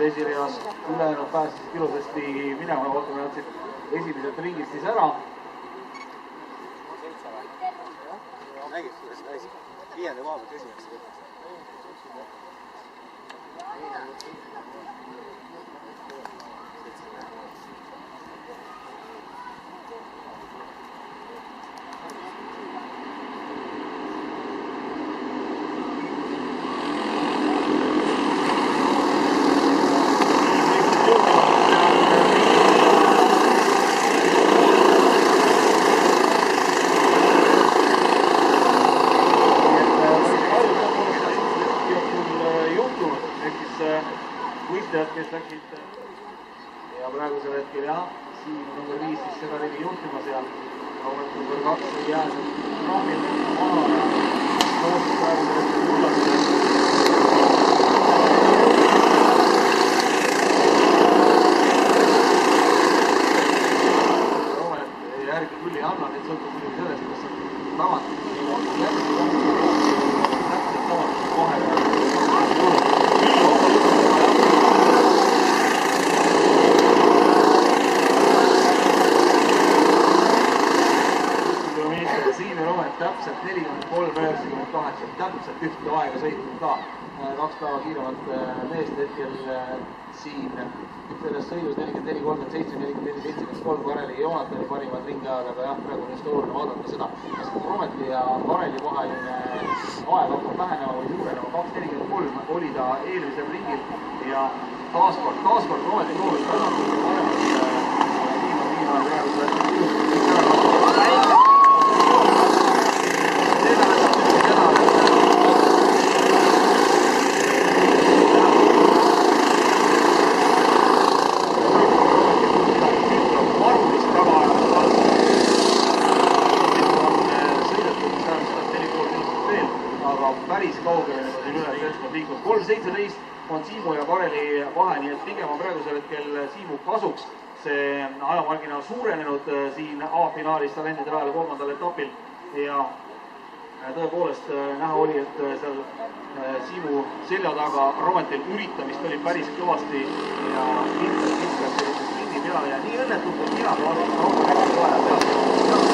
Esireas ülejäänud pääsesid ilusasti minema, vaatame nad siit esimeselt ringist siis ära. Nägid, kuidas käisid? Viiende koha pealt esimest. Kes läksid ja praegusel hetkel jah, siin number 5 siis seda rigi juhtimas ja Roomet number 2 ei jäänud trahvil maha ja loodus praegusel hetkel kullasse. Roomet järgi küll ei anna, nüüd sõltub muidugi sellest, kas on tagant täpselt samadus vahega. Täpselt 43.98, täpselt ühte aega sõitnud ka. 2 päeva kiiremat meest hetkel siin selles sõidus 44.37, 44.73 Kareli ja Joonatani parivad ringiajad, aga jah, praegu on just oluline vaadata seda, kas Rometi ja Kareli vaheline aeg hakkab vähenema või suurenema. 2.43 oli ta eelmisel ringil ja taaskord Rometi proovis tasandus ja paremat viimane praegu päris kaugele juba siin üles jätknud liikunud. 3.17 on Siimu ja Kareli vahe, nii et pigem on praegusel hetkel Siimu kasuks see ajamarginaal suurenenud siin A-finaalis talentide rajal 3. etapil ja tõepoolest näha oli, et seal Siimu selja taga Rometil üritamist oli päris kõvasti ja kindlasti sellise sprindi peale ja nii õnnetult, et mina vaatan Rometil vaja peale.